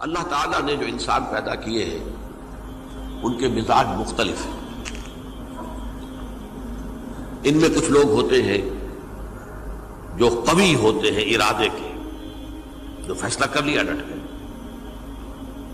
اللہ تعالیٰ نے جو انسان پیدا کیے ہیں ان کے مزاج مختلف ہیں. ان میں کچھ لوگ ہوتے ہیں جو قوی ہوتے ہیں ارادے کے، جو فیصلہ کر لیا ڈٹ گئے.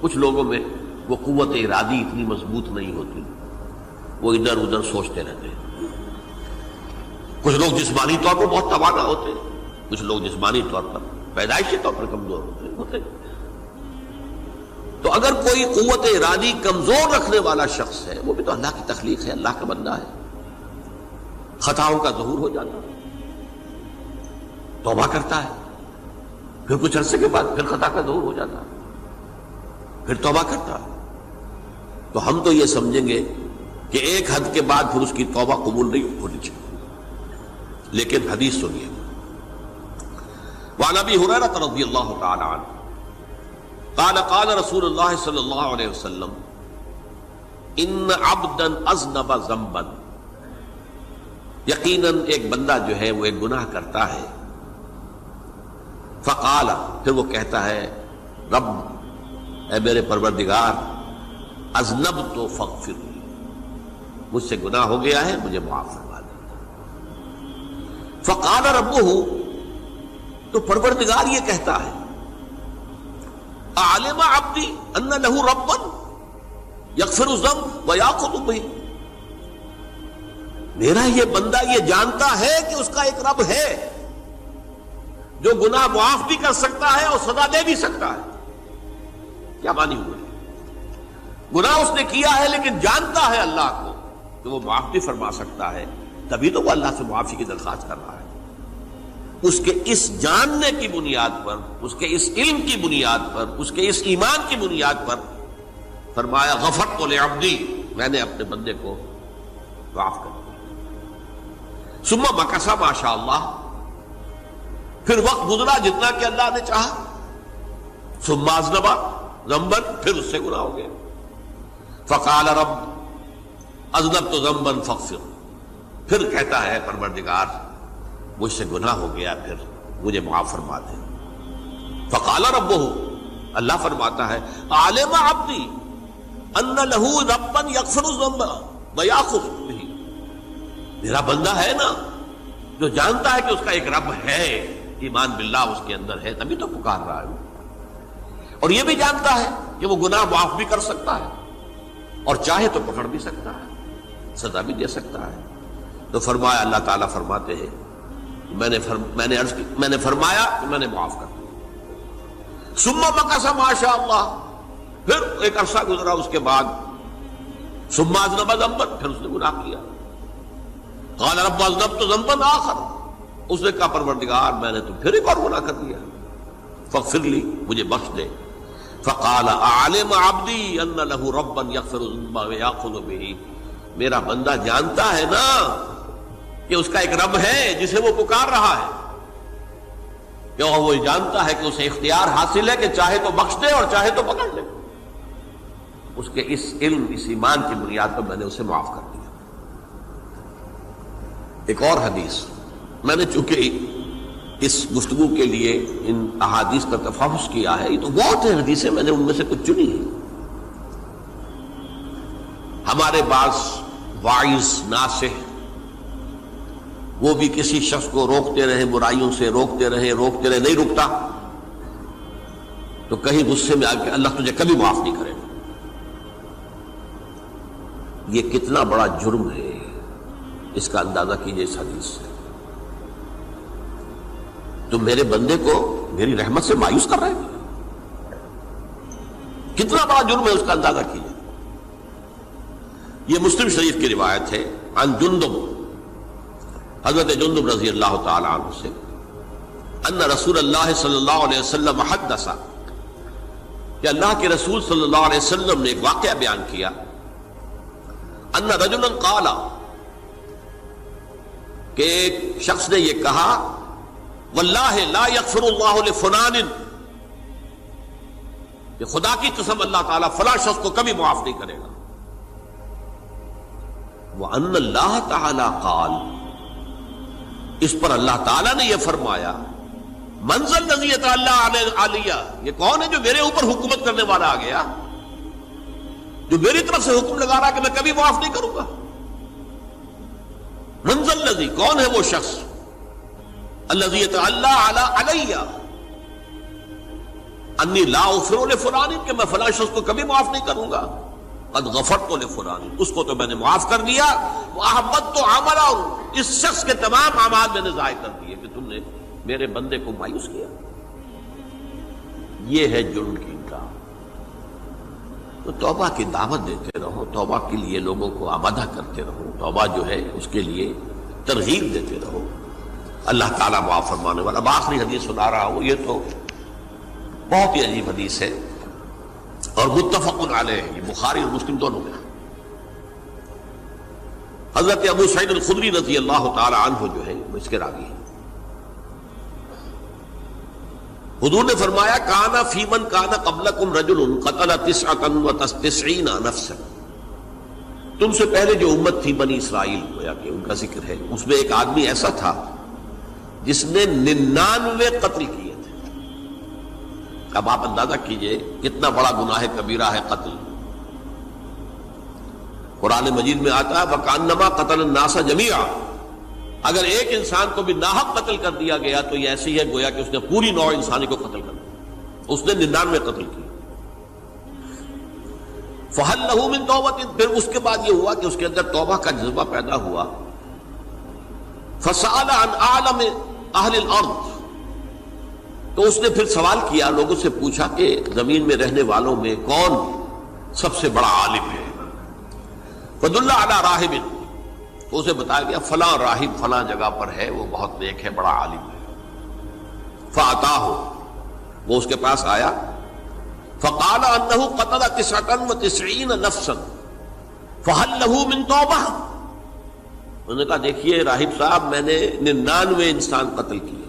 کچھ لوگوں میں وہ قوت ارادی اتنی مضبوط نہیں ہوتی، وہ ادھر ادھر سوچتے رہتے ہیں. کچھ لوگ جسمانی طور پر بہت توانا ہوتے ہیں، کچھ لوگ جسمانی طور پر پیدائشی طور پر کمزور ہوتے ہیں. تو اگر کوئی قوت ارادی کمزور رکھنے والا شخص ہے، وہ بھی تو اللہ کی تخلیق ہے، اللہ کا بندہ ہے، خطاؤں کا ظہور ہو جاتا ہے، توبہ کرتا ہے، پھر کچھ عرصے کے بعد پھر خطا کا ظہور ہو جاتا ہے، پھر توبہ کرتا ہے. تو ہم تو یہ سمجھیں گے کہ ایک حد کے بعد پھر اس کی توبہ قبول نہیں ہونی چاہیے. لیکن حدیث سنیے. وعن ابی ہریرہ رضی اللہ تعالی عنہ قال قال رسول اللہ صلی اللہ علیہ وسلم ان عبدا اذنب ذنبا، یقیناً ایک بندہ جو ہے وہ ایک گناہ کرتا ہے. فقال، پھر وہ کہتا ہے رب، اے میرے پروردگار، اذنبت فاغفر لی، مجھ سے گناہ ہو گیا ہے، مجھے معاف فرما دے. فقال ربہ، تو پروردگار یہ کہتا ہے اعلم عبدی ان لہ ربا یغفر الذنب ویأخذ بہ، میرا یہ بندہ یہ جانتا ہے کہ اس کا ایک رب ہے جو گناہ معاف بھی کر سکتا ہے اور سزا دے بھی سکتا ہے. کیا معنی ہوئے؟ گناہ اس نے کیا ہے لیکن جانتا ہے اللہ کو کہ وہ معاف بھی فرما سکتا ہے، تبھی تو وہ اللہ سے معافی کی درخواست کر رہا ہے. اس کے اس جاننے کی بنیاد پر، اس کے اس علم کی بنیاد پر، اس کے اس ایمان کی بنیاد پر فرمایا غفرت لعبدی، میں نے اپنے بندے کو معاف کر دیا. ثم مکث ما شاء اللہ، پھر وقت گزرا جتنا کہ اللہ نے چاہا. ثم اذنب ذنبا، پھر اس سے گناہ ہو گیا. فقال رب اذنبت ذنبا فاغفر، پھر کہتا ہے پروردگار مجھ سے گناہ ہو گیا، پھر مجھے معاف فرما دے. فقال ربہ، اللہ فرماتا ہے عالم عبدی ان لہ ربا یغفر الذنب ویأخذ بہ، میرا بندہ ہے نا جو جانتا ہے کہ اس کا ایک رب ہے، ایمان باللہ اس کے اندر ہے، تبھی تو پکار رہا ہے. اور یہ بھی جانتا ہے کہ وہ گناہ معاف بھی کر سکتا ہے اور چاہے تو پکڑ بھی سکتا ہے، سزا بھی دے سکتا ہے. تو فرمایا، اللہ تعالیٰ فرماتے ہیں میں نے فرمایا کہ میں نے معاف کر دیا. ثم مکث ما شاء اللہ، پھر ایک عرصہ گزرا اس کے بعد. ثم اذنب ذنبا، پھر اس نے گناہ کیا. قال رب اذنبت ذنبا آخر، اس نے کہا پروردگار میں نے تو پھر ایک اور گناہ کر دیا، فاغفر لی، مجھے بخش دے. فقال اعلم عبدی ان لہ ربا یغفر الذنب ویأخذ بہ، میرا بندہ جانتا ہے نا کہ اس کا ایک رب ہے جسے وہ پکار رہا ہے، کہ وہ جانتا ہے کہ اسے اختیار حاصل ہے کہ چاہے تو بخش دے اور چاہے تو پکڑ لے. اس کے اس علم، اس ایمان کی بنیاد پر میں نے اسے معاف کر دیا. ایک اور حدیث، میں نے چونکہ اس گفتگو کے لیے ان احادیث کا تفحص کیا ہے، یہ تو بہت ہیں حدیثیں، میں نے ان میں سے کچھ چنی ہیں. ہمارے بعض واعظ ناصح وہ بھی کسی شخص کو روکتے رہے، برائیوں سے روکتے رہے، نہیں رکتا، تو کہیں غصے میں آ کے اللہ تجھے کبھی معاف نہیں کرے گا. یہ کتنا بڑا جرم ہے، اس کا اندازہ کیجئے اس حدیث سے. تو میرے بندے کو میری رحمت سے مایوس کر رہے ہیں، کتنا بڑا جرم ہے، اس کا اندازہ کیجئے. یہ مسلم شریف کی روایت ہے عن جندب، حضرت جندب رضی اللہ تعالی عنہ سے، ان رسول اللہ صلی اللہ علیہ وسلم حدث، کہ اللہ کے رسول صلی اللہ علیہ وسلم نے ایک واقعہ بیان کیا. ان رجلا قال، کہ ایک شخص نے یہ کہا واللہ لا یغفر اللہ لفلان، کہ خدا کی قسم اللہ تعالیٰ فلاں شخص کو کبھی معاف نہیں کرے گا. وَأَنَّ اللَّهَ تَعَالَى قَالَ، اس پر اللہ تعالیٰ نے یہ فرمایا منزل الذی یتعالی علیہ، یہ کون ہے جو میرے اوپر حکومت کرنے والا آ گیا، جو میری طرف سے حکم لگا رہا کہ میں کبھی معاف نہیں کروں گا؟ منزل الذی، کون ہے وہ شخص، الذی یتعالی علیہ انی لا اغفر لفلان، کہ میں فلاں شخص کو کبھی معاف نہیں کروں گا، قد غفرت لفلان، اس کو تو میں نے معاف کر دیا، واحبطت عملہ، اس شخص کے تمام اعمال میں نے ضائع کر دیے کہ تم نے میرے بندے کو مایوس کیا۔ یہ ہے جرم کی انکار۔ تو توبہ کی دعوت دیتے رہو، توبہ کے لیے لوگوں کو آمادہ کرتے رہو، توبہ جو ہے اس کے لیے ترغیب دیتے رہو، اللہ تعالیٰ معاف فرمانے والا۔ اب آخری حدیث سنا رہا ہوں، یہ تو بہت ہی عجیب حدیث ہے اور متفق علیہ، یہ بخاری اور مسلم دونوں میں۔ حضرت ابو سعید الخدری رضی اللہ تعالی عنہ جو ہے وہ اس کے راوی ہیں۔ حضور نے فرمایا کانا فی من کانا قبلکم رجل قتل 99 نفسا، تم سے پہلے جو امت تھی بنی اسرائیل، گویا کہ ان کا ذکر ہے، اس میں ایک آدمی ایسا تھا جس نے 99 قتل کیے تھے۔ اب آپ اندازہ کیجئے کتنا بڑا گناہ کبیرہ ہے قتل۔ قرآن مجید میں آتا ہے وَكَأَنَّمَا قَتَلَ النَّاسَ جَمِيعًا، اگر ایک انسان کو بھی ناحق قتل کر دیا گیا تو یہ ایسی ہے گویا کہ اس نے پوری نوع انسانی کو قتل کر دیا، اس نے 99 قتل کی۔ فَهَلْ لَهُ مِن تَوْبَةٍ، پھر اس کے بعد یہ ہوا کہ اس کے اندر توبہ کا جذبہ پیدا ہوا۔ فَسَأَلَ عَنْ أَعْلَمِ أَهْلِ الْأَرْضِ، تو اس نے پھر سوال کیا، لوگوں سے پوچھا کہ زمین میں رہنے والوں میں کون سب سے بڑا عالم ہے۔ فَدُلَّ عَلَى رَاهِبٍ، تو اسے بتایا گیا فلاں راہب فلاں جگہ پر ہے، وہ بہت نیک ہے، بڑا عالم ہے۔ فَأَتَاهُ، وہ اس کے پاس آیا، فَقَالَ أَنَّهُ قَتَلَ 99 نَفْسًا فَهَلْ لَهُ مِن تَوْبَةٍ، انہوں نے کہا دیکھیے راہب صاحب میں نے 99 انسان قتل کیے،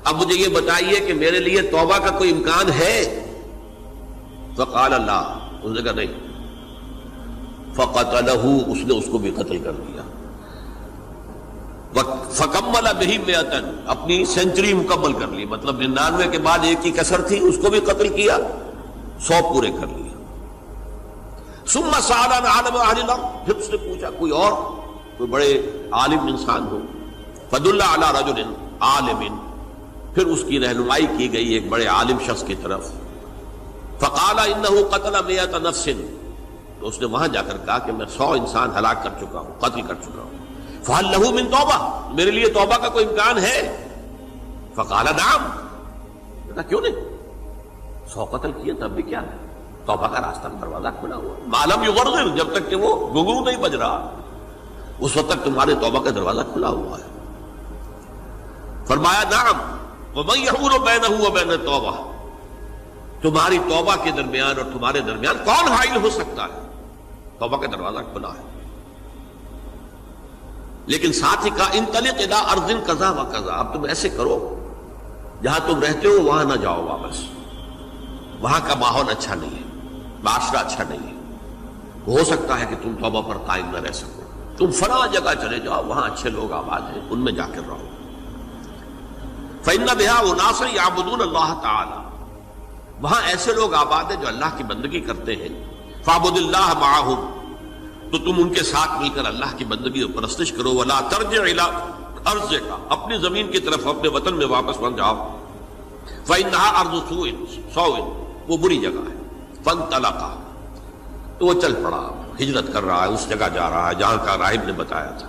اب مجھے یہ بتائیے کہ میرے لیے توبہ کا کوئی امکان ہے؟ فقال لا، اس نے کہا نہیں۔ فقتلہ، اس نے اس کو بھی قتل کر دیا۔ فکمل بہ 100، اپنی سینچری مکمل کر لی، مطلب 99 کے بعد ایک کی کسر تھی، اس کو بھی قتل کیا، 100 پورے کر لیا۔ ثم سأل عن عالم اہل الارض، پھر اس نے پوچھا کوئی اور کوئی بڑے عالم انسان ہو۔ فدل علی رجل عالم، پھر اس کی رہنمائی کی گئی ایک بڑے عالم شخص کی طرف۔ فقال انه قتل 100 نفس، تو اس نے وہاں جا کر کہا کہ میں 100 انسان ہلاک کر چکا ہوں، قتل کر چکا ہوں۔ فهل له من توبہ، میرے لیے توبہ کا کوئی امکان ہے؟ فقال نعم، کہا کیوں نہیں، 100 قتل کیے تب بھی کیا ہے، توبہ کا راستہ دروازہ کھلا ہوا، ما لم یغرغر، جب تک کہ وہ گھنگرو نہیں بج رہا اس وقت تک تمہارے توبہ کا دروازہ کھلا ہوا ہے۔ فرمایا نعم، ومن یحول بینہ وبین التوبہ، تمہاری توبہ کے درمیان اور تمہارے درمیان کون حائل ہو سکتا ہے، توبہ کا دروازہ کھلا ہے۔ لیکن ساتھ ہی کہا انطلق الی ارض کذا و کذا، اب تم ایسے کرو جہاں تم رہتے ہو وہاں نہ جاؤ واپس، وہاں کا ماحول اچھا نہیں ہے، معاشرہ اچھا نہیں ہے، ہو سکتا ہے کہ تم توبہ پر قائم نہ رہ سکو، تم فلاں جگہ چلے جاؤ، وہاں اچھے لوگ آباد ہیں، ان میں جا کر رہو۔ فإن بها أناسا يعبدون اللہ تعالی، وہاں ایسے لوگ آباد ہیں جو اللہ کی بندگی کرتے ہیں۔ فاعبد اللہ معہم، تو تم ان کے ساتھ مل کر اللہ کی بندگی اور پرستش کرو۔ ولا ترجع الی ارضک، اپنی زمین کی طرف اپنے وطن میں واپس بن جاؤ۔ فإنها ارض سوء، وہ بری جگہ ہے۔ فانطلقا، تو وہ چل پڑا، ہجرت کر رہا ہے، اس جگہ جا رہا ہے جہاں کا راہب نے بتایا تھا۔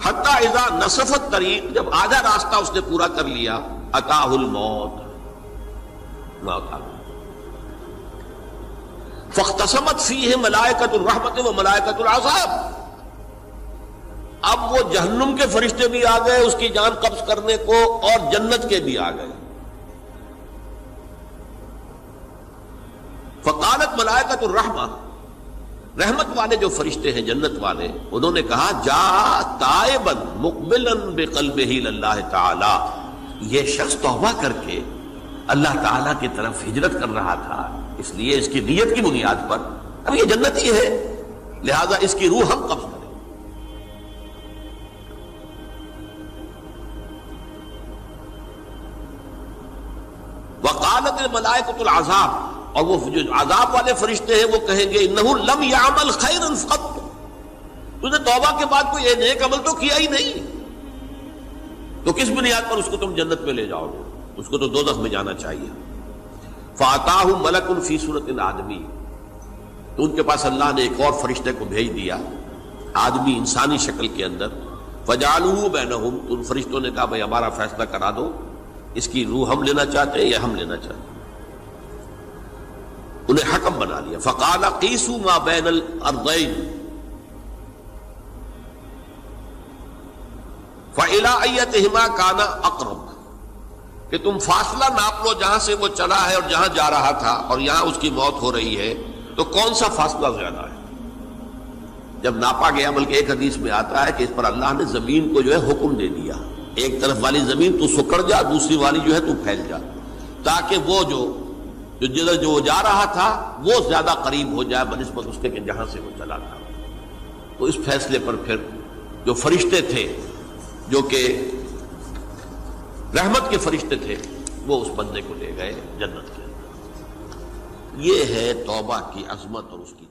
حتی اذا نصف الطریق، جب آدھا راستہ اس نے پورا کر لیا، اتاہ الموت، موت آ گئی۔ فاختصمت فیہ ملائکۃ الرحمت و ملائکۃ العذاب، اب وہ جہنم کے فرشتے بھی آ گئے اس کی جان قبض کرنے کو، اور جنت کے بھی آ گئے۔ فقالت ملائکۃ الرحمہ، رحمت والے جو فرشتے ہیں جنت والے، انہوں نے کہا جا تائبا مقبلا بقلبہ اللہ تعالی، یہ شخص توبہ کر کے اللہ تعالیٰ کی طرف ہجرت کر رہا تھا، اس لیے اس کی نیت کی بنیاد پر اب یہ جنتی ہے، لہذا اس کی روح ہم قبض کریں۔ وقالت الملائکۃ العذاب، اور وہ جو عذاب والے فرشتے ہیں وہ کہیں گے انہ لم یعمل خیرا قط، تو نے توبہ کے بعد کوئی نیک عمل تو کیا ہی نہیں، تو کس بنیاد پر اس کو تم جنت میں لے جاؤ گے؟ اس کو تو دوزخ میں جانا چاہیے۔ فاتاہ ملک فی صورت آدمی، تو ان کے پاس اللہ نے ایک اور فرشتے کو بھیج دیا آدمی انسانی شکل کے اندر، فجعلوہ بینہم، تو ان فرشتوں نے کہا بھائی ہمارا فیصلہ کرا دو، اس کی روح ہم لینا چاہتے ہیں یا ہم لینا چاہتے ہیں، انہیں حکم بنا لیا۔ فقال قیسوا ما بین الارضین فإلی ایتہما کان اقرب، کہ تم فاصلہ ناپ لو جہاں سے وہ چلا ہے اور جہاں جا رہا تھا اور یہاں اس کی موت ہو رہی ہے، تو کون سا فاصلہ زیادہ ہے؟ جب ناپا گیا، بلکہ ایک حدیث میں آتا ہے کہ اس پر اللہ نے زمین کو جو ہے حکم دے دیا، ایک طرف والی زمین تو سکڑ جا، دوسری والی جو ہے تو پھیل جا، تاکہ وہ جو جدھر جو جا رہا تھا وہ زیادہ قریب ہو جائے بنسبت اس کے کہ جہاں سے وہ چلا تھا۔ تو اس فیصلے پر پھر جو فرشتے تھے، جو کہ رحمت کے فرشتے تھے، وہ اس بندے کو لے گئے جنت کے اندر۔ یہ ہے توبہ کی عظمت اور اس کی